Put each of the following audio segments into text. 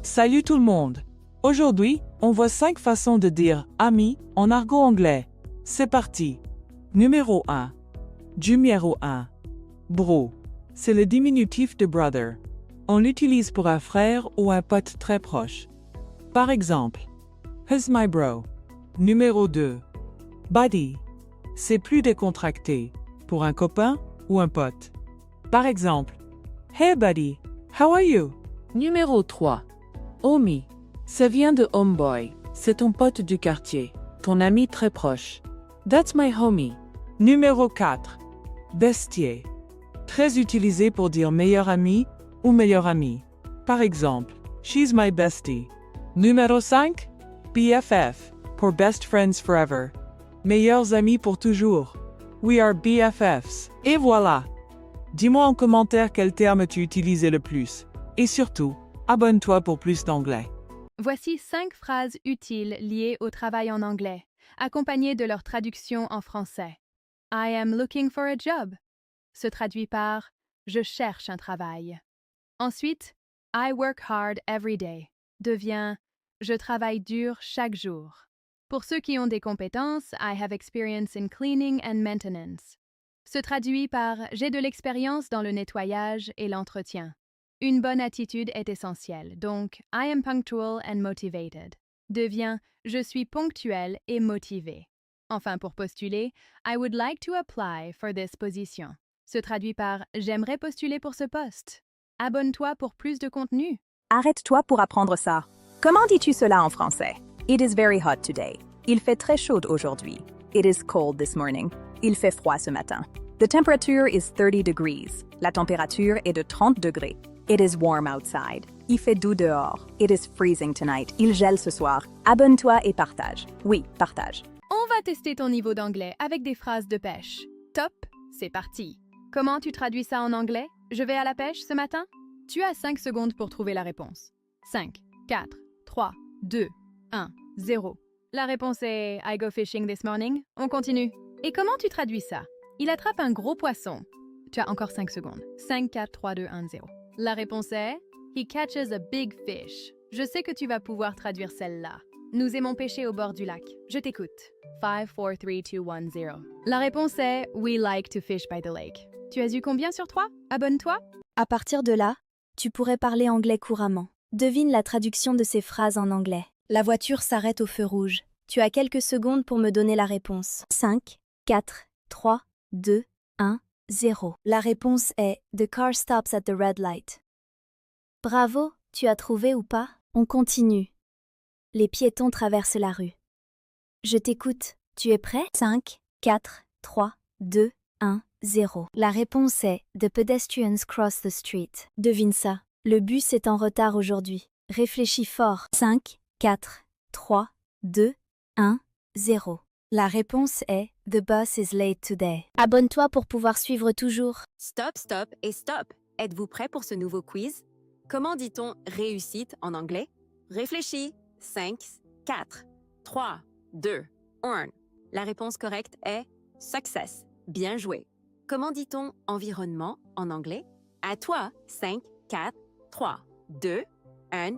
Salut tout le monde! Aujourd'hui, on voit 5 façons de dire « ami » en argot anglais. C'est parti! Numéro 1. Numéro 1. Bro. C'est le diminutif de brother. On l'utilise pour un frère ou un pote très proche. Par exemple, He's my bro. Numéro 2. Buddy. C'est plus décontracté, pour un copain ou un pote. Par exemple, Hey buddy, how are you? Numéro 3. Homie. Ça vient de homeboy. C'est ton pote du quartier, ton ami très proche. That's my homie. Numéro 4. Bestier. Très utilisé pour dire meilleur ami ou meilleure amie. Par exemple, She's my bestie. Numéro 5. BFF. Pour best friends forever. Meilleurs amis pour toujours. We are BFFs. Et voilà. Dis-moi en commentaire quel terme tu utilisais le plus. Et surtout, abonne-toi pour plus d'anglais. Voici 5 phrases utiles liées au travail en anglais, accompagnées de leur traduction en français. I am looking for a job se traduit par je cherche un travail. Ensuite, I work hard every day devient je travaille dur chaque jour. Pour ceux qui ont des compétences, I have experience in cleaning and maintenance se traduit par j'ai de l'expérience dans le nettoyage et l'entretien. Une bonne attitude est essentielle, donc I am punctual and motivated devient je suis ponctuel et motivé. Enfin, pour postuler, I would like to apply for this position se traduit par j'aimerais postuler pour ce poste. Abonne-toi pour plus de contenu. Arrête-toi pour apprendre ça. Comment dis-tu cela en français? It is very hot today. Il fait très chaud aujourd'hui. It is cold this morning. Il fait froid ce matin. The temperature is 30 degrees. La température est de 30 degrés. It is warm outside. Il fait doux dehors. It is freezing tonight. Il gèle ce soir. Abonne-toi et partage. Oui, partage. On va tester ton niveau d'anglais avec des phrases de pêche. Top, c'est parti. Comment tu traduis ça en anglais? Je vais à la pêche ce matin? Tu as 5 secondes pour trouver la réponse. 5, 4, 3, 2, 1, 0. La réponse est I go fishing this morning. On continue. Et comment tu traduis ça? Il attrape un gros poisson. Tu as encore 5 secondes. 5, 4, 3, 2, 1, 0. La réponse est He catches a big fish. Je sais que tu vas pouvoir traduire celle-là. Nous aimons pêcher au bord du lac. Je t'écoute. 5, 4, 3, 2, 1, 0. La réponse est We like to fish by the lake. Tu as eu combien sur 3? Abonne-toi. À partir de là, tu pourrais parler anglais couramment. Devine la traduction de ces phrases en anglais. La voiture s'arrête au feu rouge. Tu as quelques secondes pour me donner la réponse. 5, 4, 3, 2, 1, 0. La réponse est The car stops at the red light. Bravo, tu as trouvé ou pas? On continue. Les piétons traversent la rue. Je t'écoute. Tu es prêt? 5, 4, 3, 2, 1, 0. La réponse est The pedestrians cross the street. Devine ça. Le bus est en retard aujourd'hui. Réfléchis fort. 5, 4, 3, 2, 1, 0. La réponse est The bus is late today. Abonne-toi pour pouvoir suivre toujours. Stop, stop et stop. Êtes-vous prêt pour ce nouveau quiz? Comment dit-on réussite en anglais? Réfléchis. 5, 4, 3, 2, 1. La réponse correcte est success. Bien joué. Comment dit-on environnement en anglais? À toi. 5, 4, 3, 2, 1.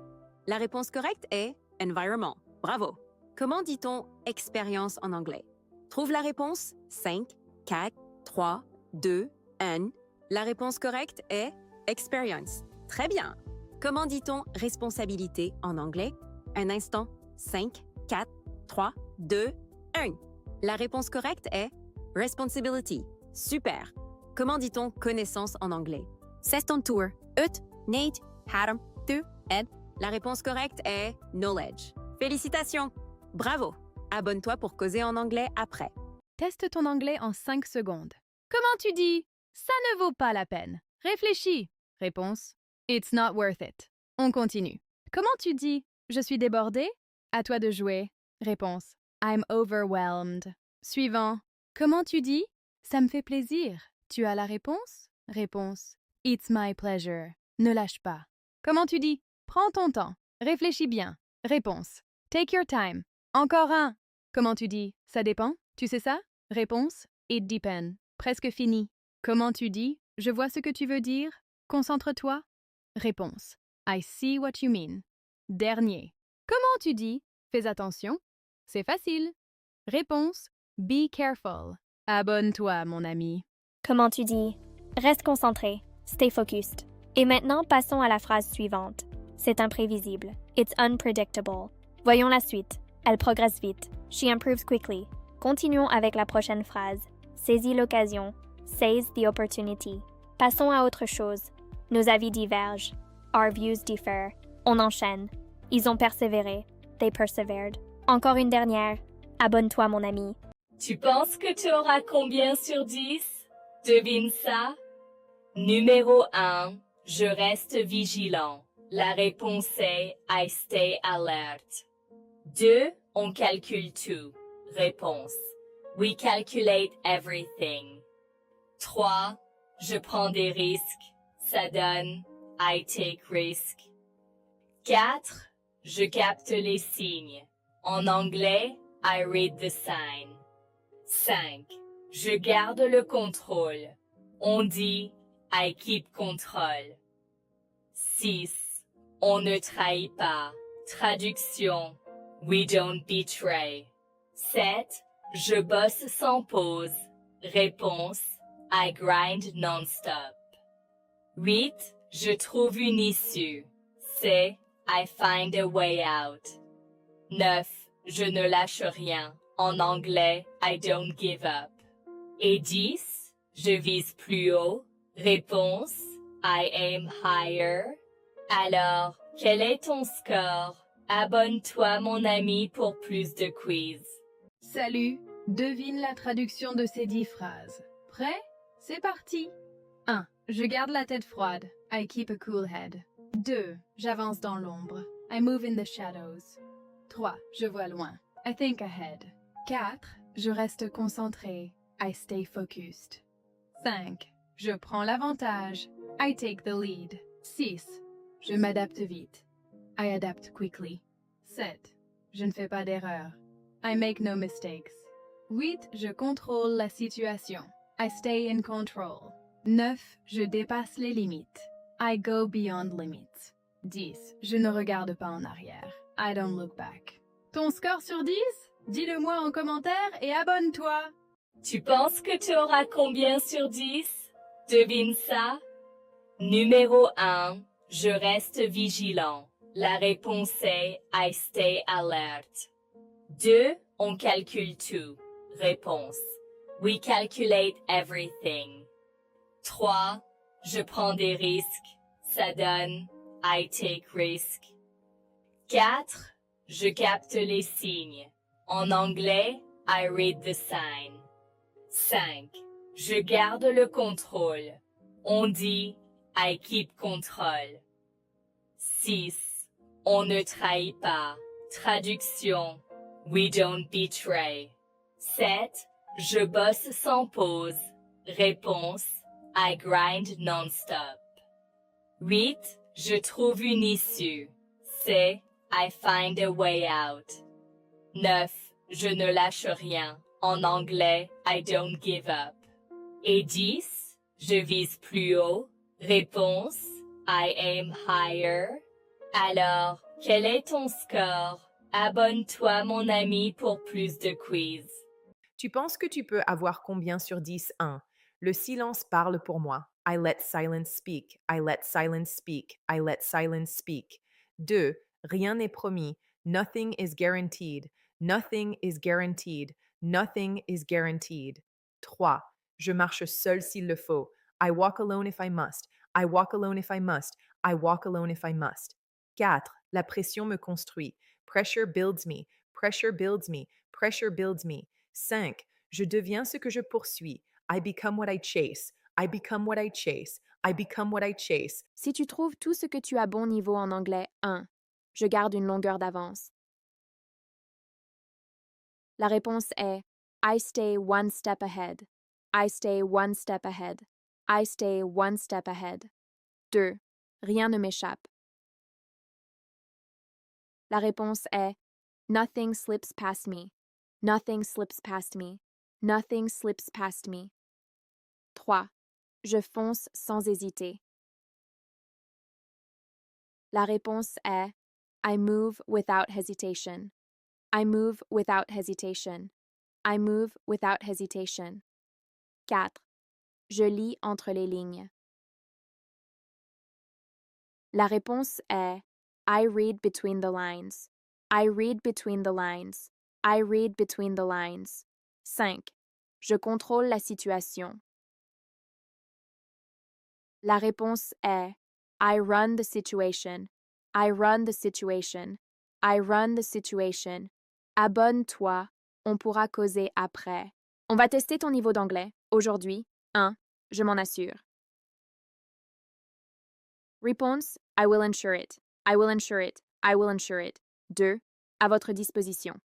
La réponse correcte est environment. Bravo. Comment dit-on expérience en anglais? Trouve la réponse. 5, 4, 3, 2, 1. La réponse correcte est experience. Très bien. Comment dit-on responsabilité en anglais? Un instant. 5, 4, 3, 2, 1. La réponse correcte est responsibility. Super. Comment dit-on connaissance en anglais? C'est ton tour. Ut, need, hadam, tu, ed. La réponse correcte est knowledge. Félicitations. Bravo. Abonne-toi pour causer en anglais après. Teste ton anglais en 5 secondes. Comment tu dis ça ne vaut pas la peine? Réfléchis. Réponse It's not worth it. On continue. Comment tu dis je suis débordé? À toi de jouer. Réponse I'm overwhelmed. Suivant. Comment tu dis ça me fait plaisir? Tu as la réponse? Réponse It's my pleasure. Ne lâche pas. Comment tu dis prends ton temps. Réfléchis bien. Réponse Take your time. Encore un. Comment tu dis ça dépend? Tu sais ça? Réponse It depends. Presque fini. Comment tu dis je vois ce que tu veux dire? Concentre-toi. Réponse I see what you mean. Dernier. Comment tu dis « fais attention » C'est facile. Réponse « be careful ». Abonne-toi, mon ami. Comment tu dis? Reste concentré. Stay focused. Et maintenant, passons à la phrase suivante. C'est imprévisible. It's unpredictable. Voyons la suite. Elle progresse vite. She improves quickly. Continuons avec la prochaine phrase. Saisis l'occasion. Seize the opportunity. Passons à autre chose. Nos avis divergent. Our views differ. On enchaîne. Ils ont persévéré. They persevered. Encore une dernière. Abonne-toi, mon ami. Tu penses que tu auras combien sur 10? Devine ça. Numéro 1. Je reste vigilant. La réponse est I stay alert. 2. On calcule tout. Réponse. We calculate everything. 3. Je prends des risques. Ça donne I take risk. 4. Je capte les signes. En anglais, I read the sign. 5. Je garde le contrôle. On dit I keep control. 6. On ne trahit pas. Traduction. We don't betray. 7. Je bosse sans pause. Réponse. I grind non-stop. 8. Je trouve une issue. C'est I find a way out. 9. Je ne lâche rien. En anglais, I don't give up. Et 10. Je vise plus haut. Réponse. I aim higher. Alors, quel est ton score? Abonne-toi, mon ami, pour plus de quiz. Salut, devine la traduction de ces 10 phrases. Prêt? C'est parti. 1. Je garde la tête froide. I keep a cool head. 2. J'avance dans l'ombre. I move in the shadows. 3. Je vois loin. I think ahead. 4. Je reste concentré. I stay focused. 5. Je prends l'avantage. I take the lead. 6. Je m'adapte vite. I adapt quickly. 7. Je ne fais pas d'erreur. I make no mistakes. 8. Je contrôle la situation. I stay in control. 9. Je dépasse les limites. I go beyond limits. 10. Je ne regarde pas en arrière. I don't look back. Ton score sur 10? Dis-le-moi en commentaire et abonne-toi. Tu penses que tu auras combien sur 10? Devine ça. Numéro 1. Je reste vigilant. La réponse est I stay alert. 2. On calcule tout. Réponse. We calculate everything. 3. Je prends des risques. Ça donne I take risk. 4. Je capte les signes. En anglais, I read the sign. 5. Je garde le contrôle. On dit I keep control. 6. On ne trahit pas. Traduction. We don't betray. 7. Je bosse sans pause. Réponse. I grind non-stop. 8. Je trouve une issue. C'est I find a way out. 9. Je ne lâche rien. En anglais, I don't give up. Et 10. Je vise plus haut. Réponse. I aim higher. Alors, quel est ton score? Abonne-toi, mon ami, pour plus de quiz. Tu penses que tu peux avoir combien sur 10? 1. Le silence parle pour moi. I let silence speak. I let silence speak. I let silence speak. 2. Rien n'est promis. Nothing is guaranteed. Nothing is guaranteed. Nothing is guaranteed. 3. Je marche seul s'il le faut. I walk alone if I must. I walk alone if I must. I walk alone if I must. 4. La pression me construit. Pressure builds me. Pressure builds me. Pressure builds me. 5. Je deviens ce que je poursuis. I become what I chase. I become what I chase. I become what I chase. Si tu trouves tout ce que tu as bon niveau en anglais, 1. Je garde une longueur d'avance. La réponse est I stay one step ahead. I stay one step ahead. I stay one step ahead. 2. Rien ne m'échappe. La réponse est Nothing slips past me. Nothing slips past me. Nothing slips past me. 3. Je fonce sans hésiter. La réponse est I move without hesitation. I move without hesitation. I move without hesitation. 4. Je lis entre les lignes. La réponse est I read between the lines. I read between the lines. I read between the lines. 5. Je contrôle la situation. La réponse est I run the situation. I run the situation. I run the situation. Abonne-toi, on pourra causer après. On va tester ton niveau d'anglais. Aujourd'hui, 1. Je m'en assure. Réponse, I will ensure it. I will ensure it. I will ensure it. 2. À votre disposition.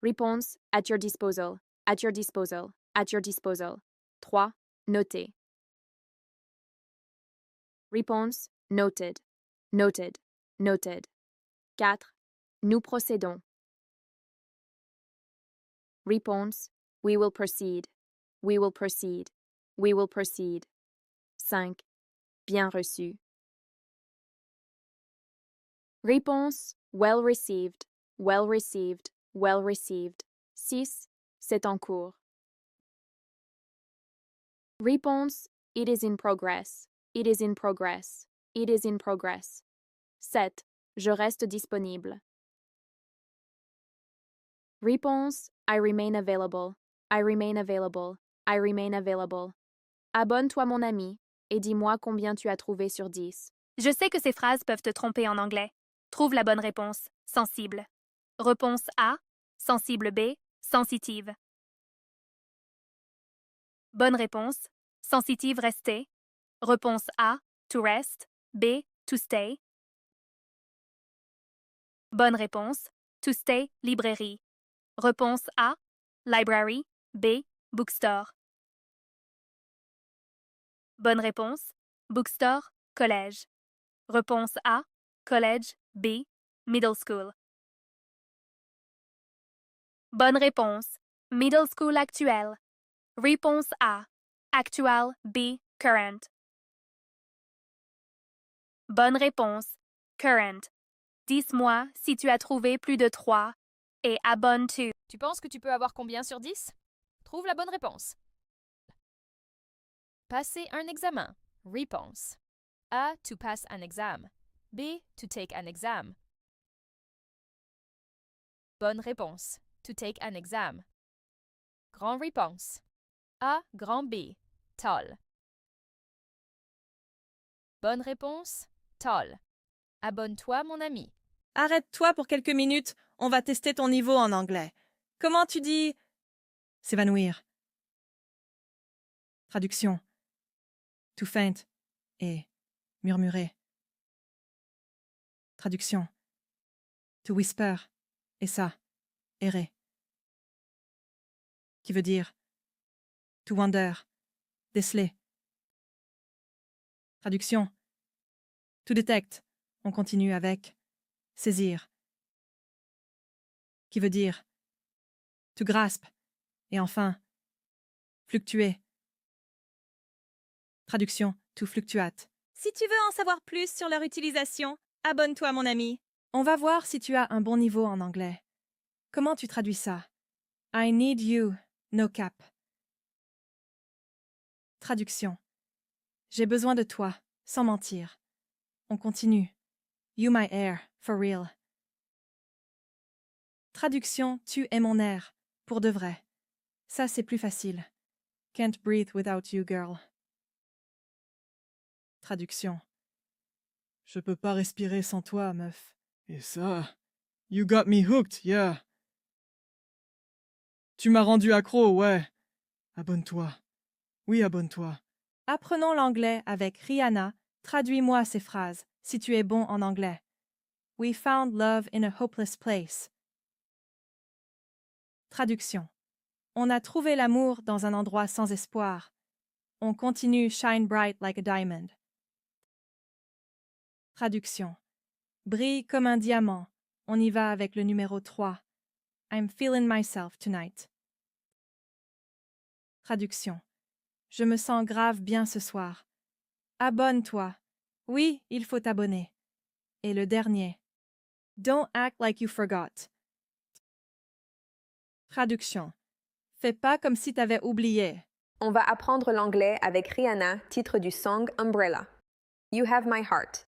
Réponse, at your disposal. At your disposal. At your disposal. 3. Noter. Réponse, noted. Noted. Noted. 4. Nous procédons. Réponse, we will proceed. We will proceed. We will proceed. 5. Bien reçu. Réponse, well received. Well received. Well received. 6. C'est en cours. Réponse, it is in progress. It is in progress. It is in progress. 7. Je reste disponible. Réponse, I remain available. I remain available. I remain available. Abonne-toi mon ami et dis-moi combien tu as trouvé sur 10. Je sais que ces phrases peuvent te tromper en anglais. Trouve la bonne réponse. Sensible. Réponse A. Sensible B. Sensitive. Bonne réponse. Sensitive rester. Réponse A. To rest. B. To stay. Bonne réponse. To stay. Librairie. Réponse A. Library. B. Bookstore. Bonne réponse. Bookstore. Collège. Réponse A. College. B. Middle school. Bonne réponse. Middle school actuelle. Réponse A. Actual. B. Current. Bonne réponse. Current. Dis-moi si tu as trouvé plus de 3 et abonne-tu. Tu penses que tu peux avoir combien sur 10? Trouve la bonne réponse. Passer un examen. Réponse. A. To pass an exam. B. To take an exam. Bonne réponse. To take an exam. Grand réponse. A. Grand B. Tall. Bonne réponse. Tall. Abonne-toi, mon ami. Arrête-toi pour quelques minutes, on va tester ton niveau en anglais. Comment tu dis s'évanouir? Traduction. To faint et murmurer. Traduction. To whisper et ça, errer. Qui veut dire to wonder, déceler. Traduction. To detect, on continue avec saisir. Qui veut dire to grasp et enfin fluctuer. Traduction. To fluctuate. Si tu veux en savoir plus sur leur utilisation, abonne-toi mon ami. On va voir si tu as un bon niveau en anglais. Comment tu traduis ça? I need you, no cap. Traduction. J'ai besoin de toi, sans mentir. On continue. You my air, for real. Traduction. Tu es mon air, pour de vrai. Ça c'est plus facile. Can't breathe without you, girl. Traduction. Je peux pas respirer sans toi, meuf. Et ça, you got me hooked, yeah. Tu m'as rendu accro, ouais. Abonne-toi. Oui, abonne-toi. Apprenons l'anglais avec Rihanna. Traduis-moi ces phrases, si tu es bon en anglais. We found love in a hopeless place. Traduction. On a trouvé l'amour dans un endroit sans espoir. On continue shine bright like a diamond. Traduction. Brille comme un diamant. On y va avec le numéro 3. I'm feeling myself tonight. Traduction. Je me sens grave bien ce soir. Abonne-toi. Oui, il faut t'abonner. Et le dernier. Don't act like you forgot. Traduction. Fais pas comme si t'avais oublié. On va apprendre l'anglais avec Rihanna, titre du song Umbrella. You have my heart.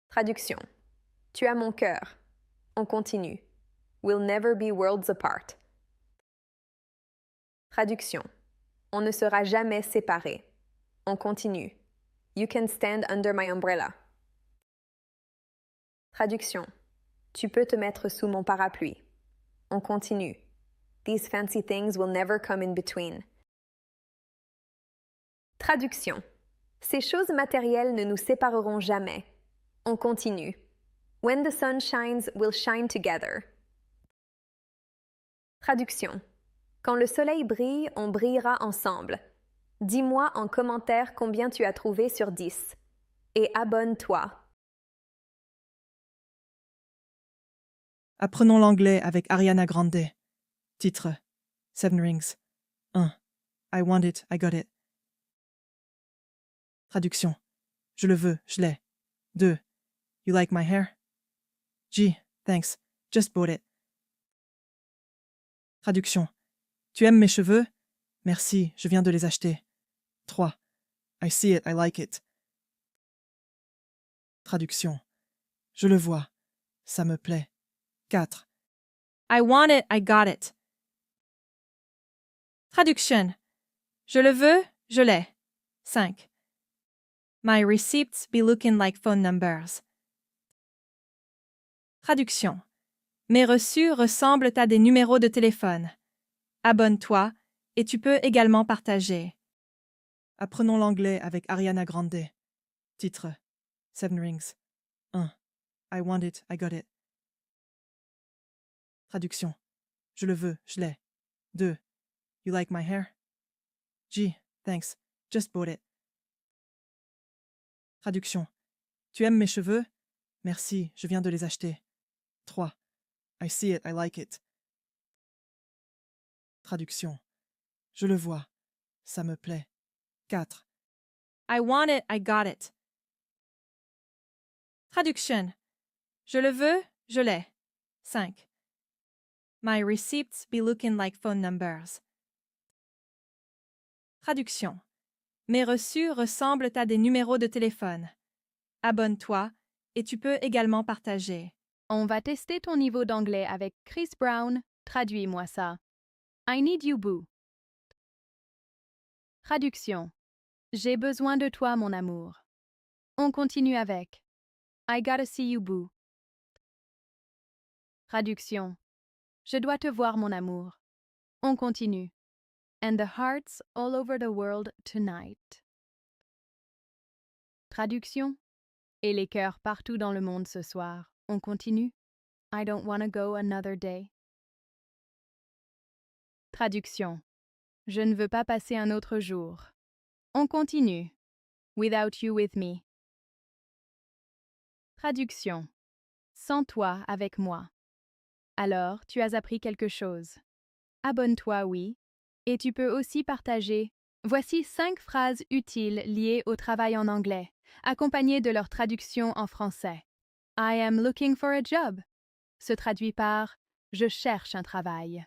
Traduction. Tu as mon cœur. On continue. We'll never be worlds apart. Traduction. On ne sera jamais séparés. On continue. You can stand under my umbrella. Traduction. Tu peux te mettre sous mon parapluie. On continue. These fancy things will never come in between. Traduction. Ces choses matérielles ne nous sépareront jamais. On continue. When the sun shines, we'll shine together. Traduction. Quand le soleil brille, on brillera ensemble. Dis-moi en commentaire combien tu as trouvé sur 10. Et abonne-toi. Apprenons l'anglais avec Ariana Grande. Titre: Seven Rings. 1. I want it, I got it. Traduction. Je le veux, je l'ai. 2. You like my hair? Gee, thanks, just bought it. Traduction. Tu aimes mes cheveux? Merci, je viens de les acheter. 3. I see it, I like it. Traduction. Je le vois, ça me plaît. 4. I want it, I got it. Traduction. Je le veux, je l'ai. 5. My receipts be looking like phone numbers. Traduction. Mes reçus ressemblent à des numéros de téléphone. Abonne-toi et tu peux également partager. Apprenons l'anglais avec Ariana Grande. Titre: Seven Rings. 1. I want it, I got it. Traduction. Je le veux, je l'ai. 2. You like my hair? Gee, thanks, just bought it. Traduction. Tu aimes mes cheveux? Merci, je viens de les acheter. 3. I see it, I like it. Traduction. Je le vois, ça me plaît. 4. I want it, I got it. Traduction. Je le veux, je l'ai. 5. My receipts be looking like phone numbers. Traduction. Mes reçus ressemblent à des numéros de téléphone. Abonne-toi et tu peux également partager. On va tester ton niveau d'anglais avec Chris Brown. Traduis-moi ça. I need you, boo. Traduction. J'ai besoin de toi, mon amour. On continue avec I gotta see you, boo. Traduction. Je dois te voir, mon amour. On continue. And the hearts all over the world tonight. Traduction. Et les cœurs partout dans le monde ce soir. On continue. I don't wanna go another day. Traduction. Je ne veux pas passer un autre jour. On continue. Without you with me. Traduction. Sans toi avec moi. Alors, tu as appris quelque chose. Abonne-toi, oui. Et tu peux aussi partager. Voici 5 phrases utiles liées au travail en anglais, accompagnées de leur traduction en français. I am looking for a job se traduit par je cherche un travail.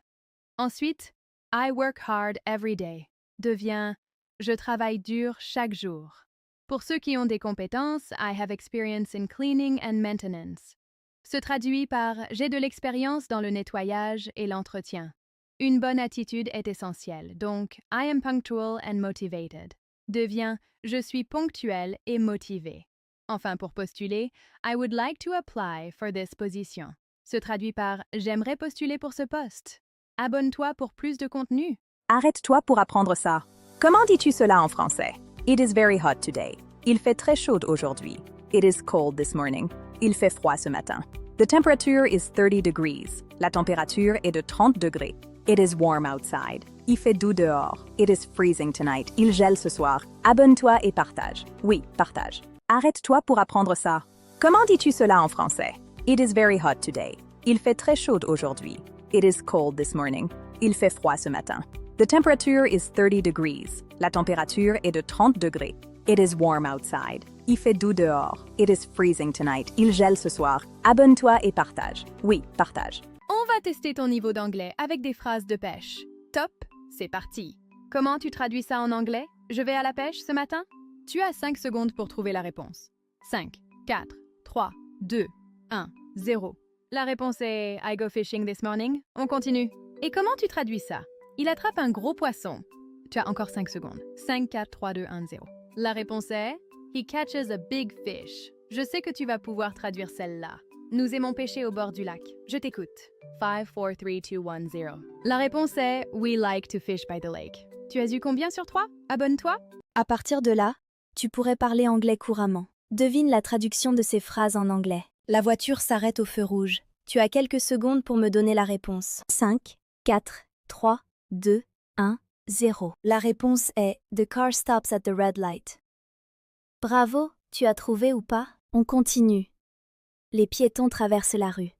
Ensuite, I work hard every day devient je travaille dur chaque jour. Pour ceux qui ont des compétences, I have experience in cleaning and maintenance se traduit par j'ai de l'expérience dans le nettoyage et l'entretien. Une bonne attitude est essentielle, donc I am punctual and motivated devient je suis ponctuel et motivé. Enfin, pour postuler, I would like to apply for this position se traduit par j'aimerais postuler pour ce poste. Abonne-toi pour plus de contenu. Arrête-toi pour apprendre ça. Comment dis-tu cela en français? It is very hot today. Il fait très chaud aujourd'hui. It is cold this morning. Il fait froid ce matin. The temperature is 30 degrees. La température est de 30 degrés. It is warm outside. Il fait doux dehors. It is freezing tonight. Il gèle ce soir. Abonne-toi et partage. Oui, partage. Arrête-toi pour apprendre ça. Comment dis-tu cela en français? It is very hot today. Il fait très chaud aujourd'hui. It is cold this morning. Il fait froid ce matin. The temperature is 30 degrees. La température est de 30 degrés. It is warm outside. Il fait doux dehors. It is freezing tonight. Il gèle ce soir. Abonne-toi et partage. Oui, partage. On va tester ton niveau d'anglais avec des phrases de pêche. Top, c'est parti. Comment tu traduis ça en anglais? Je vais à la pêche ce matin? Tu as 5 secondes pour trouver la réponse. 5, 4, 3, 2, 1, 0. La réponse est I go fishing this morning. On continue. Et comment tu traduis ça? Il attrape un gros poisson. Tu as encore 5 secondes. 5, 4, 3, 2, 1, 0. La réponse est He catches a big fish. Je sais que tu vas pouvoir traduire celle-là. Nous aimons pêcher au bord du lac. Je t'écoute. 5, 4, 3, 2, 1, 0. La réponse est We like to fish by the lake. Tu as eu combien sur 3? Abonne-toi. À partir de là, tu pourrais parler anglais couramment. Devine la traduction de ces phrases en anglais. La voiture s'arrête au feu rouge. Tu as quelques secondes pour me donner la réponse. 5, 4, 3, 2, 1, 0. La réponse est The car stops at the red light. Bravo, tu as trouvé ou pas? On continue. Les piétons traversent la rue.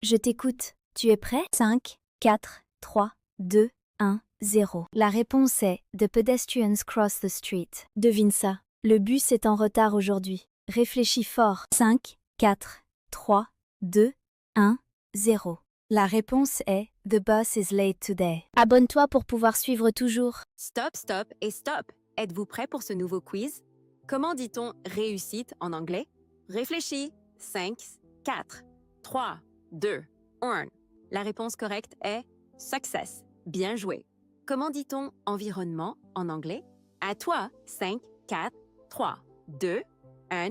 Je t'écoute. Tu es prêt? 5, 4, 3, 2, 1, 0. La réponse est The pedestrians cross the street. Devine ça. Le bus est en retard aujourd'hui. Réfléchis fort. 5, 4, 3, 2, 1, 0. La réponse est The bus is late today. Abonne-toi pour pouvoir suivre toujours. Stop, stop et stop. Êtes-vous prêt pour ce nouveau quiz? Comment dit-on réussite en anglais? Réfléchis. 5, 4, 3, 2, 1. La réponse correcte est success. Bien joué. Comment dit-on environnement en anglais? À toi. 5, 4, 3, 2, 1.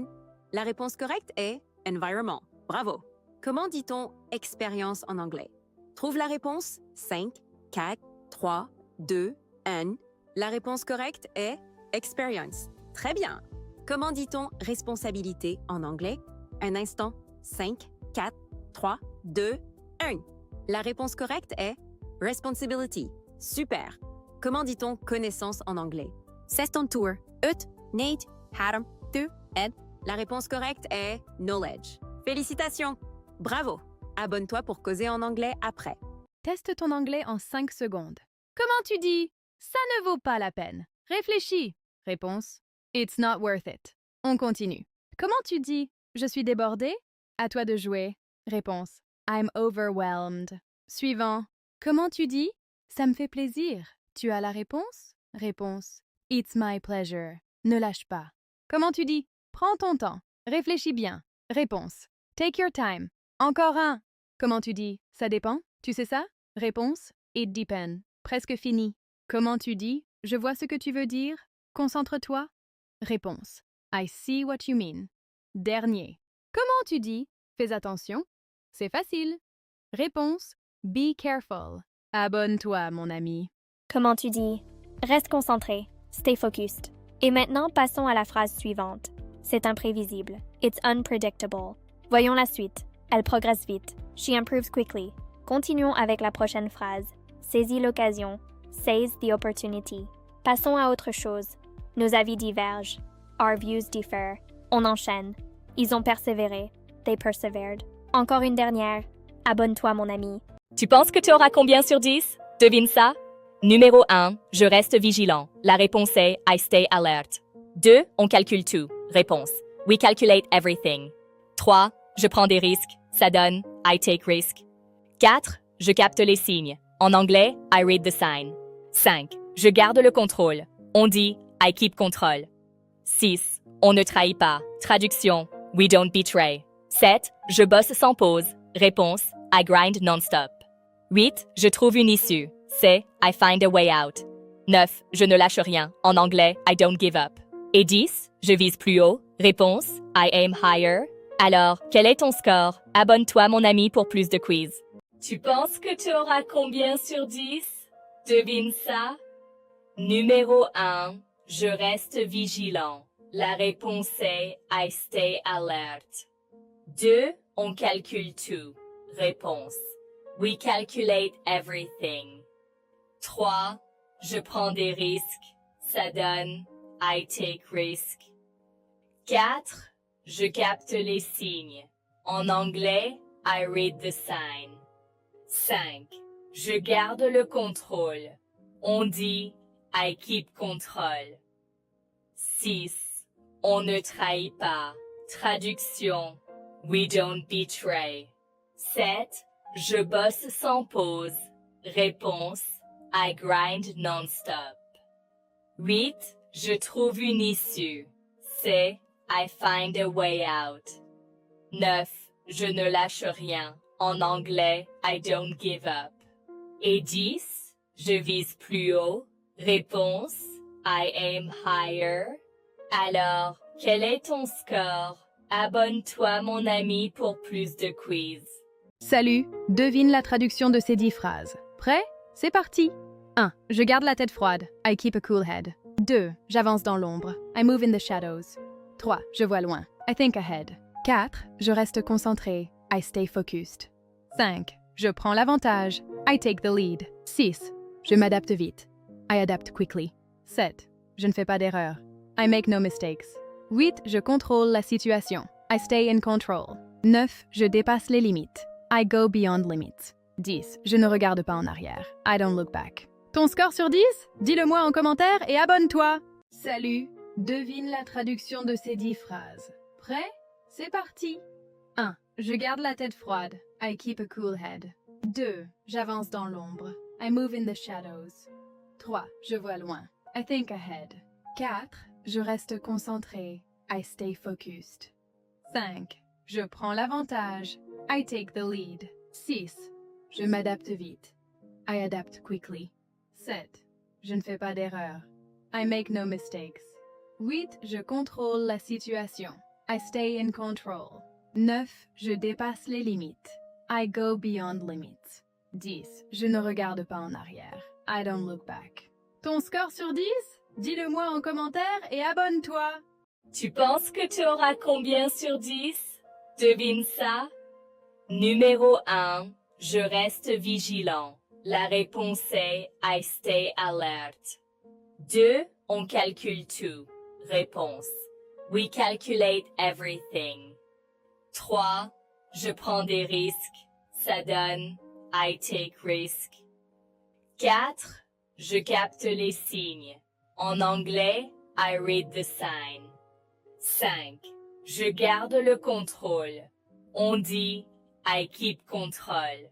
La réponse correcte est environment. Bravo. Comment dit-on expérience en anglais? Trouve la réponse. 5, 4, 3, 2, 1. La réponse correcte est experience. Très bien. Comment dit-on responsabilité en anglais? Un instant. 5, 4, 3, 2, 1. La réponse correcte est responsibility. Super. Comment dit-on connaissance en anglais? C'est ton tour. Ut, Nate, Adam, tu, Ed. La réponse correcte est knowledge. Félicitations. Bravo. Abonne-toi pour causer en anglais après. Teste ton anglais en 5 secondes. Comment tu dis? Ça ne vaut pas la peine. Réfléchis. Réponse. It's not worth it. On continue. Comment tu dis? Je suis débordé? À toi de jouer. Réponse. I'm overwhelmed. Suivant. Comment tu dis? Ça me fait plaisir. Tu as la réponse? Réponse. It's my pleasure. Ne lâche pas. Comment tu dis? Prends ton temps. Réfléchis bien. Réponse. Take your time. Encore un. Comment tu dis? Ça dépend. Tu sais ça? Réponse. It depends. Presque fini. Comment tu dis? Je vois ce que tu veux dire. Concentre-toi. Réponse. I see what you mean. Dernier. Comment tu dis? Fais attention. C'est facile. Réponse. Be careful. Abonne-toi, mon ami. Comment tu dis? Reste concentré. Stay focused. Et maintenant, passons à la phrase suivante. C'est imprévisible. It's unpredictable. Voyons la suite. Elle progresse vite. She improves quickly. Continuons avec la prochaine phrase. Saisis l'occasion. Seize the opportunity. Passons à autre chose. Nos avis divergent. Our views differ. On enchaîne. Ils ont persévéré. They persevered. Encore une dernière. Abonne-toi, mon ami. Tu penses que tu auras combien sur 10? Devine ça. Numéro 1, je reste vigilant. La réponse est I stay alert. 2, on calcule tout. Réponse. We calculate everything. 3, je prends des risques. Ça donne I take risk. 4, je capte les signes. En anglais, I read the sign. 5, je garde le contrôle. On dit I keep control. 6, on ne trahit pas. Traduction, we don't betray. 7, je bosse sans pause. Réponse, I grind non-stop. 8, je trouve une issue. C'est I find a way out. 9, je ne lâche rien. En anglais, I don't give up. Et 10, je vise plus haut. Réponse, I aim higher. Alors, quel est ton score? Abonne-toi, mon ami, pour plus de quiz. Tu penses que tu auras combien sur 10? Devine ça. Numéro 1, je reste vigilant. La réponse est I stay alert. 2, on calcule tout. Réponse. We calculate everything. 3, je prends des risques. Ça donne I take risk. 4, je capte les signes. En anglais, I read the sign. 5, je garde le contrôle. On dit I keep control. 6. On ne trahit pas. Traduction. We don't betray. 7. Je bosse sans pause. Réponse. I grind non-stop. 8. Je trouve une issue. C'est I find a way out. 9. Je ne lâche rien. En anglais, I don't give up. Et 10. Je vise plus haut. Réponse. I aim higher. Alors, quel est ton score? Abonne-toi mon ami pour plus de quiz. Salut, devine la traduction de ces 10 phrases. Prêt? C'est parti! 1. Je garde la tête froide. I keep a cool head. 2. J'avance dans l'ombre. I move in the shadows. 3. Je vois loin. I think ahead. 4. Je reste concentré. I stay focused. 5. Je prends l'avantage. I take the lead. 6. Je m'adapte vite. I adapt quickly. 7. Je ne fais pas d'erreur. I make no mistakes. 8. Je contrôle la situation. I stay in control. 9. Je dépasse les limites. I go beyond limits. 10. Je ne regarde pas en arrière. I don't look back. Ton score sur 10? Dis-le-moi en commentaire et abonne-toi! Salut! Devine la traduction de ces 10 phrases. Prêt? C'est parti! 1. Je garde la tête froide. I keep a cool head. 2. J'avance dans l'ombre. I move in the shadows. 3. Je vois loin. I think ahead. 4. Je reste concentré. I stay focused. 5. Je prends l'avantage. I take the lead. 6. Je m'adapte vite. I adapt quickly. 7. Je ne fais pas d'erreur. I make no mistakes. 8. Je contrôle la situation. I stay in control. 9. Je dépasse les limites. I go beyond limits. 10. Je ne regarde pas en arrière. I don't look back. Ton score sur 10? Dis-le-moi en commentaire et abonne-toi! Tu penses que tu auras combien sur 10? Devine ça. Numéro 1. Je reste vigilant. La réponse est I stay alert. 2. On calcule tout. Réponse. We calculate everything. 3. Je prends des risques. Ça donne I take risk. 4. Je capte les signes. En anglais, I read the sign. 5. Je garde le contrôle. On dit I keep control.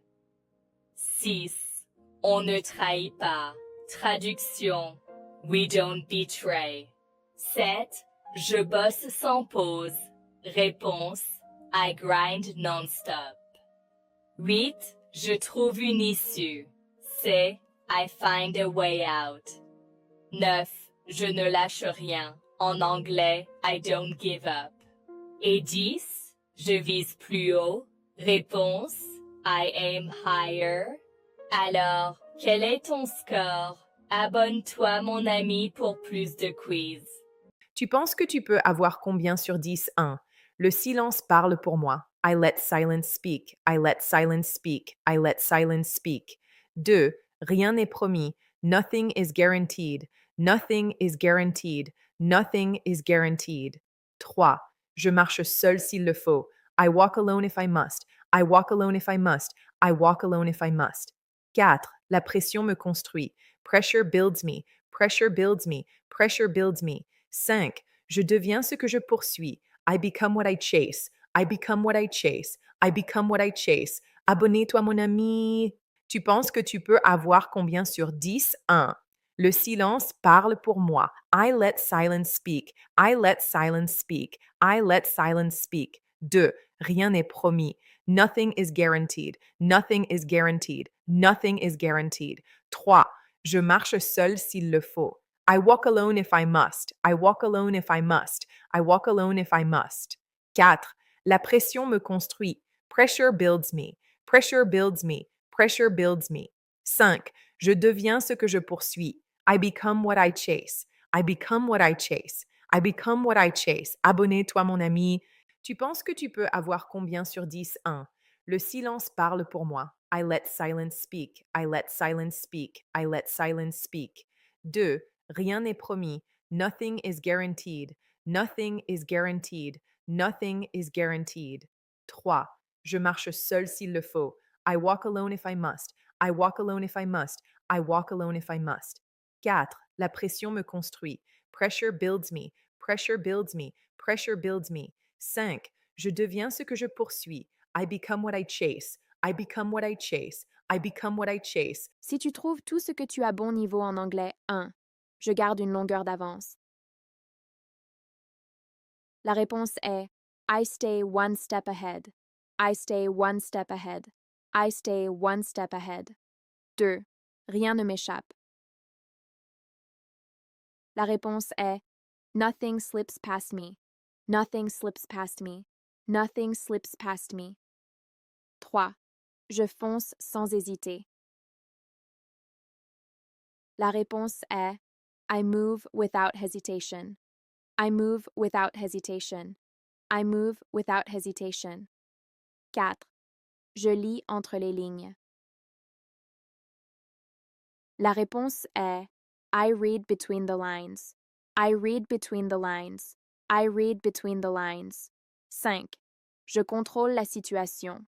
6. On ne trahit pas. Traduction. We don't betray. 7. Je bosse sans pause. Réponse. I grind non-stop. 8. Je trouve une issue. C'est I find a way out. 9. Je ne lâche rien. En anglais, I don't give up. Et 10. Je vise plus haut. Réponse. I aim higher. Alors, quel est ton score? Abonne-toi mon ami pour plus de quiz. Tu penses que tu peux avoir combien sur 10? 1. Le silence parle pour moi. I let silence speak. I let silence speak. I let silence speak. 2. Rien n'est promis. Nothing is guaranteed. Nothing is guaranteed. Nothing is guaranteed. 3. Je marche seul s'il le faut. I walk alone if I must. I walk alone if I must. I walk alone if I must. 4. La pression me construit. Pressure builds me. Pressure builds me. Pressure builds me. 5. Je deviens ce que je poursuis. I become what I chase. I become what I chase. I become what I chase. Abonne-toi, mon ami. Tu penses que tu peux avoir combien sur 10? 1. Le silence parle pour moi. I let silence speak. I let silence speak. I let silence speak. 2. Rien n'est promis. Nothing is guaranteed. Nothing is guaranteed. Nothing is guaranteed. 3. Je marche seul s'il le faut. I walk alone if I must. I walk alone if I must. I walk alone if I must. 4. La pression me construit. Pressure builds me. Pressure builds me. Pressure builds me. 5. Je deviens ce que je poursuis. I become what I chase. I become what I chase. I become what I chase. Abonne-toi, mon ami. Tu penses que tu peux avoir combien sur 10? 1. Le silence parle pour moi. I let silence speak. I let silence speak. I let silence speak. 2. Rien n'est promis. Nothing is guaranteed. Nothing is guaranteed. Nothing is guaranteed. 3. Je marche seul s'il le faut. I walk alone if I must. I walk alone if I must. I walk alone if I must. 4. La pression me construit. Pressure builds me. Pressure builds me. Pressure builds me. 5. Je deviens ce que je poursuis. I become what I chase. I become what I chase. I become what I chase. Si tu trouves tout ce que tu as bon niveau en anglais, 1. Je garde une longueur d'avance. La réponse est I stay one step ahead. I stay one step ahead. I stay one step ahead. 2. Rien ne m'échappe. La réponse est Nothing slips past me. Nothing slips past me. Nothing slips past me. 3. Je fonce sans hésiter. La réponse est I move without hesitation. I move without hesitation. I move without hesitation. 4. Je lis entre les lignes. La réponse est I read between the lines. I read between the lines. I read between the lines. 5. Je contrôle la situation.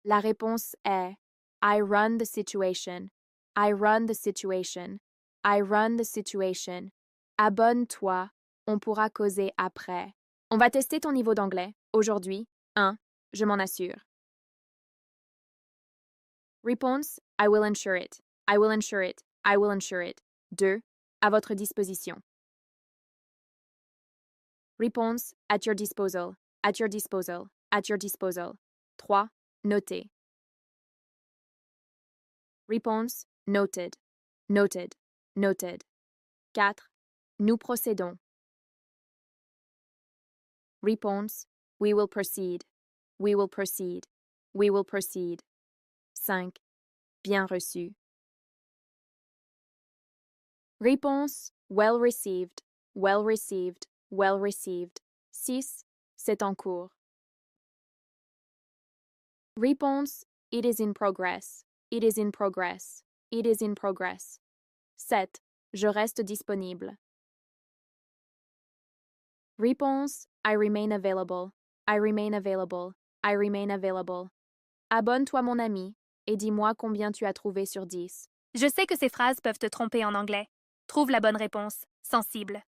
La réponse est I run the situation. I run the situation. I run the situation. Abonne-toi, on pourra causer après. On va tester ton niveau d'anglais. Aujourd'hui, 1. Je m'en assure. Réponse I will ensure it. I will ensure it. I will ensure it. 2. À votre disposition. Réponse at your disposal. At your disposal. At your disposal. 3. Noter. Réponse noted. Noted. Noted. 4. Nous procédons. Réponse we will proceed. We will proceed. We will proceed. 5. Bien reçu. Réponse well received. Well received. Well received. 6. C'est en cours. Réponse it is in progress. It is in progress. It is in progress. 7. Je reste disponible. Réponse I remain available. I remain available. I remain available. Abonne-toi mon ami et dis-moi combien tu as trouvé sur 10. Je sais que ces phrases peuvent te tromper en anglais. Trouve la bonne réponse. Sensible.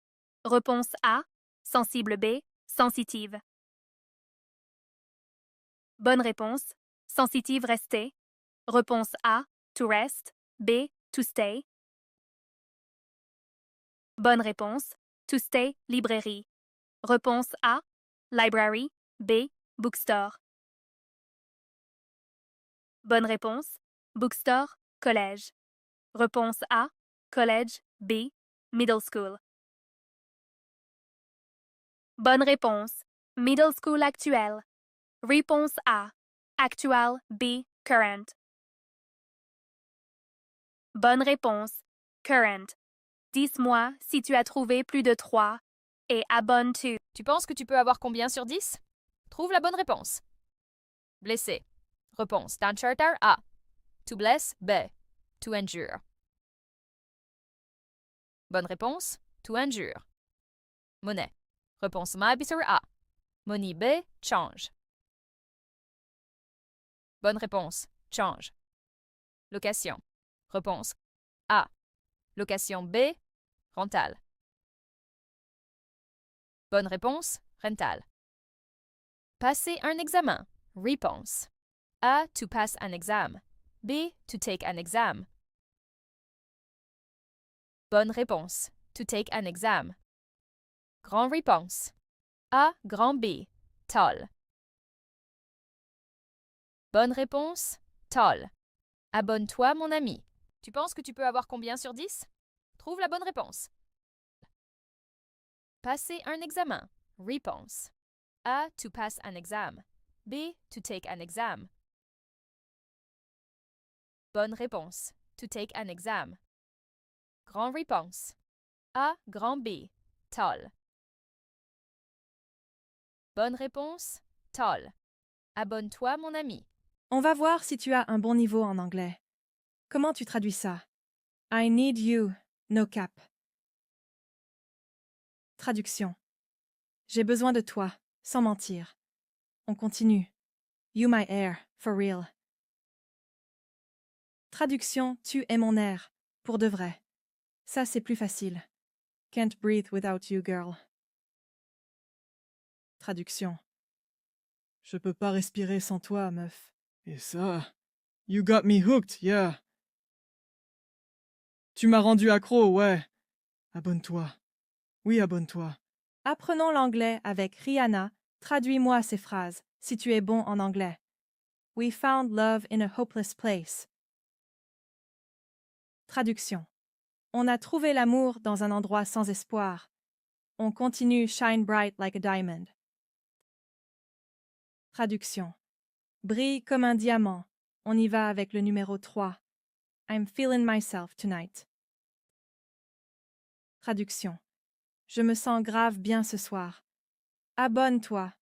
Réponse A. Sensible B. Sensitive. Bonne réponse. Sensitive rester. Réponse A. To rest. B. To stay. Bonne réponse. To stay. Librairie. Réponse A. Library. B. Bookstore. Bonne réponse. Bookstore. Collège. Réponse A. College. B. Middle school. Bonne réponse. Middle school actuelle. Réponse A. Actual. B. Current. Bonne réponse. Current. Dis-moi si tu as trouvé plus de 3 et abonne-tu. Tu penses que tu peux avoir combien sur 10? Trouve la bonne réponse. Blessé. Réponse d'Uncharter A. To bless B. To injure. Bonne réponse. To injure. Monnaie. Réponse Mabitur A. Money B. Change. Bonne réponse. Change. Location. Réponse A. Location B. Rental. Bonne réponse. Rental. Passer un examen. Réponse. A. To pass an exam. B. To take an exam. Bonne réponse. To take an exam. Grand réponse. A. Grand B. Tall. Bonne réponse. Tall. Abonne-toi, mon ami. Tu penses que tu peux avoir combien sur 10? Trouve la bonne réponse. Passer un examen. Réponse. A. To pass an exam. B. To take an exam. Bonne réponse. To take an exam. Grand réponse. A. Grand B. Tall. Bonne réponse. Tall. Abonne-toi, mon ami. On va voir si tu as un bon niveau en anglais. Comment tu traduis ça? I need you, no cap. Traduction. J'ai besoin de toi, sans mentir. On continue. You my air, for real. Traduction. Tu es mon air, pour de vrai. Ça, c'est plus facile. Can't breathe without you, girl. Traduction. Je peux pas respirer sans toi, meuf. Et ça, you got me hooked, yeah. Tu m'as rendu accro, ouais. Abonne-toi. Oui, abonne-toi. Apprenons l'anglais avec Rihanna. Traduis-moi ces phrases, si tu es bon en anglais. We found love in a hopeless place. Traduction. On a trouvé l'amour dans un endroit sans espoir. On continue shine bright like a diamond. Traduction. Brille comme un diamant. On y va avec le numéro 3. I'm feeling myself tonight. Traduction. Je me sens grave bien ce soir. Abonne-toi.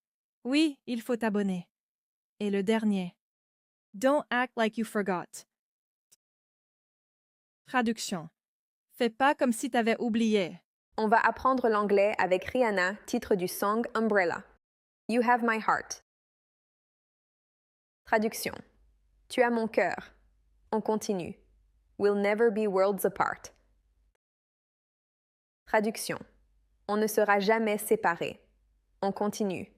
Oui, il faut t'abonner. Et le dernier. Don't act like you forgot. Traduction. Fais pas comme si t'avais oublié. On va apprendre l'anglais avec Rihanna, titre du song Umbrella. You have my heart. Traduction. Tu as mon cœur. On continue. We'll never be worlds apart. Traduction. On ne sera jamais séparés. On continue.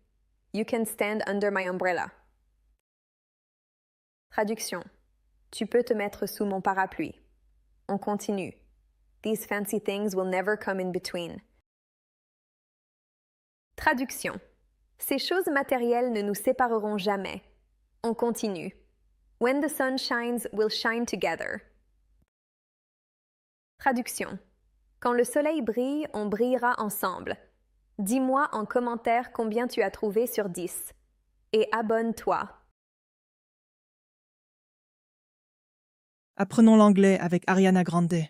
You can stand under my umbrella. Traduction. Tu peux te mettre sous mon parapluie. On continue. These fancy things will never come in between. Traduction. Ces choses matérielles ne nous sépareront jamais. On continue. When the sun shines, we'll shine together. Traduction. Quand le soleil brille, on brillera ensemble. Dis-moi en commentaire combien tu as trouvé sur 10. Et abonne-toi. Apprenons l'anglais avec Ariana Grande.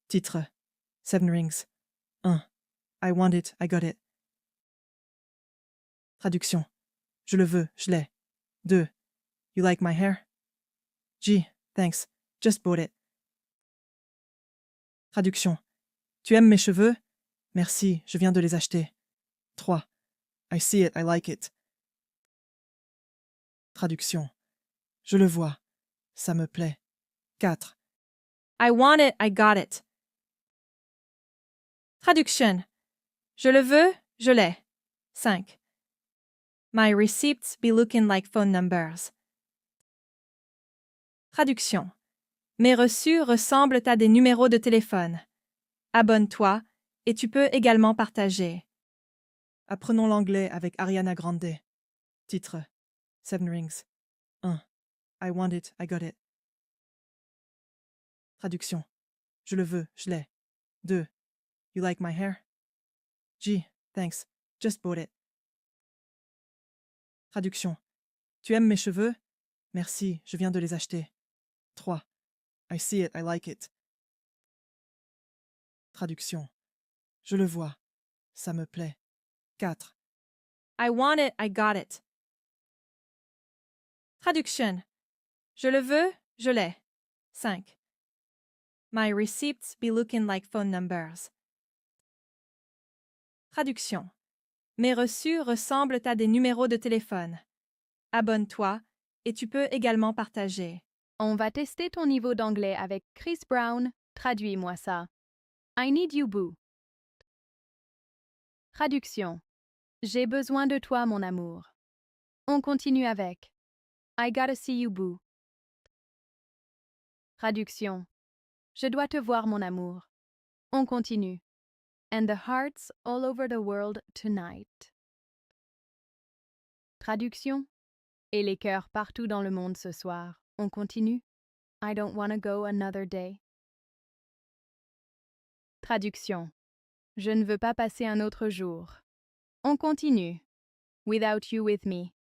Titre. 7 Rings. 1. I want it, I got it. Traduction. Je le veux, je l'ai. 2. You like my hair? Gee, thanks. Just bought it. Traduction. Tu aimes mes cheveux? Merci, je viens de les acheter. 3. I see it, I like it. Traduction. Je le vois. Ça me plaît. 4. I want it, I got it. Traduction. Je le veux, je l'ai. 5. My receipts be looking like phone numbers. Traduction. Mes reçus ressemblent à des numéros de téléphone. Abonne-toi et tu peux également partager. Apprenons l'anglais avec Ariana Grande. Titre. 7 Rings. 1. I want it, I got it. Traduction. Je le veux, je l'ai. 2. You like my hair? Gee, thanks. Just bought it. Traduction. Tu aimes mes cheveux? Merci, je viens de les acheter. 3. I see it, I like it. Traduction. Je le vois. Ça me plaît. 4. I want it, I got it. Traduction. Je le veux, je l'ai. 5. My receipts be looking like phone numbers. Traduction. Mes reçus ressemblent à des numéros de téléphone. Abonne-toi et tu peux également partager. On va tester ton niveau d'anglais avec Chris Brown. Traduis-moi ça. I need you, boo. Traduction. J'ai besoin de toi, mon amour. On continue avec I gotta see you, boo. Traduction. Je dois te voir, mon amour. On continue. And the hearts all over the world tonight. Traduction. Et les cœurs partout dans le monde ce soir. On continue. I don't wanna go another day. Traduction. Je ne veux pas passer un autre jour. On continue. Without you with me.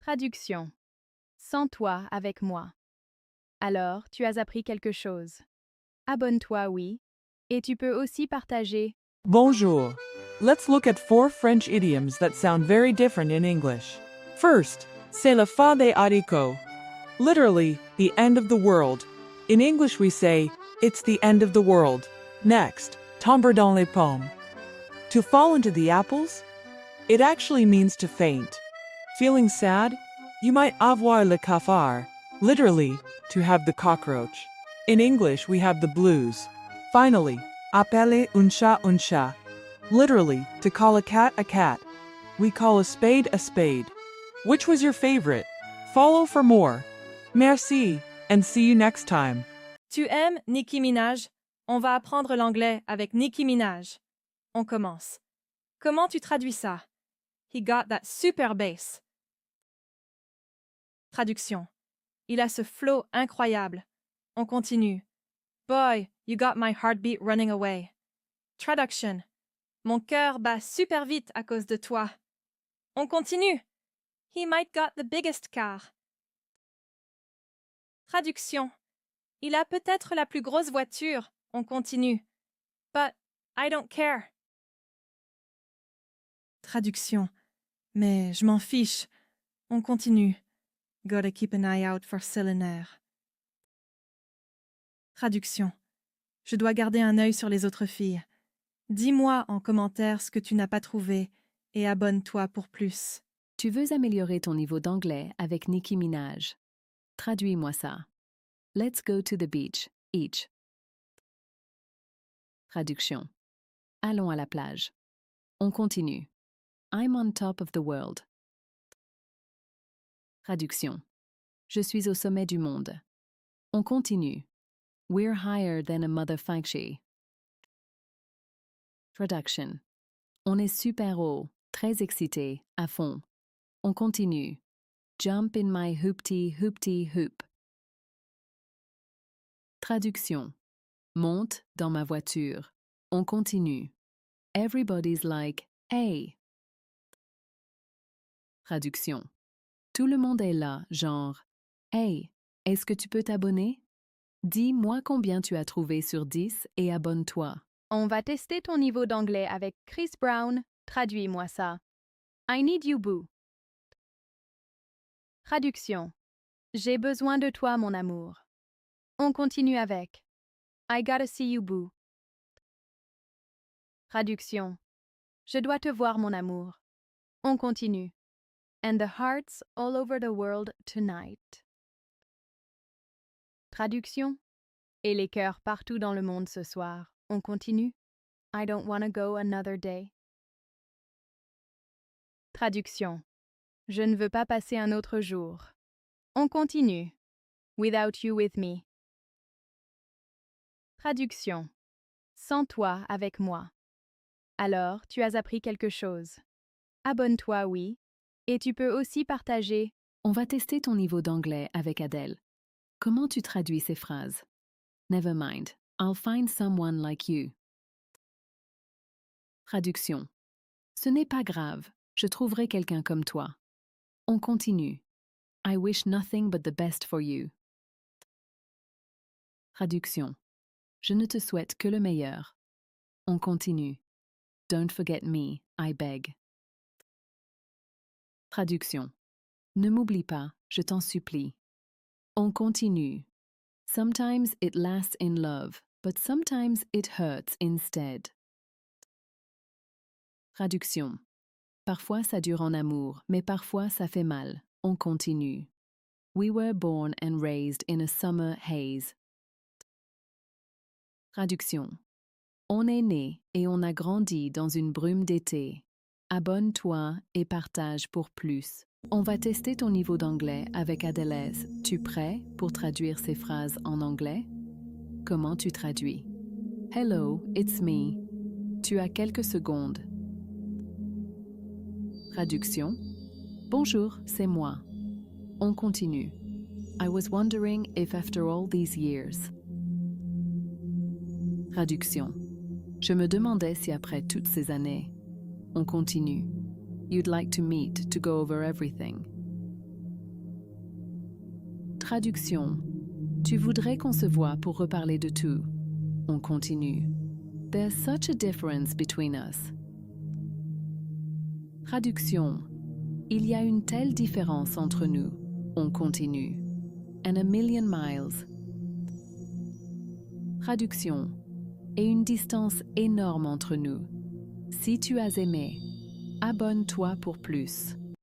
Traduction. Sans toi avec moi. Alors, tu as appris quelque chose. Abonne-toi, oui. Et tu peux aussi partager. Bonjour. Let's look at 4 French idioms that sound very different in English. First, c'est la fin des haricots. Literally, the end of the world. In English we say, it's the end of the world. Next, tomber dans les pommes. To fall into the apples? It actually means to faint. Feeling sad? You might avoir le cafard. Literally, to have the cockroach. In English we have the blues. Finally, Appeler un chat un chat. Literally, to call a cat a cat. We call a spade a spade. Which was your favorite? Follow for more. Merci, and see you next time. Tu aimes Nicki Minaj? On va apprendre l'anglais avec Nicki Minaj. On commence. Comment tu traduis ça? He got that super bass. Traduction. Il a ce flow incroyable. On continue. Boy, you got my heartbeat running away. Traduction. Mon cœur bat super vite à cause de toi. On continue. He might got the biggest car. Traduction. Il a peut-être la plus grosse voiture. On continue. But I don't care. Traduction. Mais je m'en fiche. On continue. Gotta keep an eye out for Cylinder. Traduction. Je dois garder un œil sur les autres filles. Dis-moi en commentaire ce que tu n'as pas trouvé et abonne-toi pour plus. Tu veux améliorer ton niveau d'anglais avec Nicki Minaj. Traduis-moi ça. Let's go to the beach, each. Traduction. Allons à la plage. On continue. I'm on top of the world. Traduction. Je suis au sommet du monde. On continue. We're higher than a motherfucker. Traduction. On est super haut, très excité, à fond. On continue. Jump in my hoopty hoopty hoop. Traduction. Monte dans ma voiture. On continue. Everybody's like, hey. Traduction. Tout le monde est là, genre, hey, est-ce que tu peux t'abonner? Dis-moi combien tu as trouvé sur 10 et abonne-toi. On va tester ton niveau d'anglais avec Chris Brown. Traduis-moi ça. I need you, boo. Traduction. J'ai besoin de toi, mon amour. On continue avec I gotta see you, boo. Traduction. Je dois te voir, mon amour. On continue. And the hearts all over the world tonight. Traduction. Et les cœurs partout dans le monde ce soir. On continue. I don't wanna go another day. Traduction. Je ne veux pas passer un autre jour. On continue. Without you with me. Traduction. Sans toi avec moi. Alors, tu as appris quelque chose. Abonne-toi, oui. Et tu peux aussi partager. On va tester ton niveau d'anglais avec Adèle. Comment tu traduis ces phrases? Never mind, I'll find someone like you. Traduction. Ce n'est pas grave, je trouverai quelqu'un comme toi. On continue. I wish nothing but the best for you. Traduction. Je ne te souhaite que le meilleur. On continue. Don't forget me, I beg. Traduction. Ne m'oublie pas, je t'en supplie. On continue. Sometimes it lasts in love, but sometimes it hurts instead. Traduction. Parfois ça dure en amour, mais parfois ça fait mal. On continue. We were born and raised in a summer haze. Traduction. On est né et on a grandi dans une brume d'été. Abonne-toi et partage pour plus. On va tester ton niveau d'anglais avec Adelaise. Tu prêt pour traduire ces phrases en anglais? Comment tu traduis? Hello, it's me. Tu as quelques secondes. Traduction. Bonjour, c'est moi. On continue. I was wondering if after all these years. Traduction. Je me demandais si après toutes ces années. On continue. You'd like to meet to go over everything. Traduction. Tu voudrais qu'on se voie pour reparler de tout. On continue. There's such a difference between us. Traduction. Il y a une telle différence entre nous. On continue. And a million miles. Traduction. Et une distance énorme entre nous. Si tu as aimé, abonne-toi pour plus.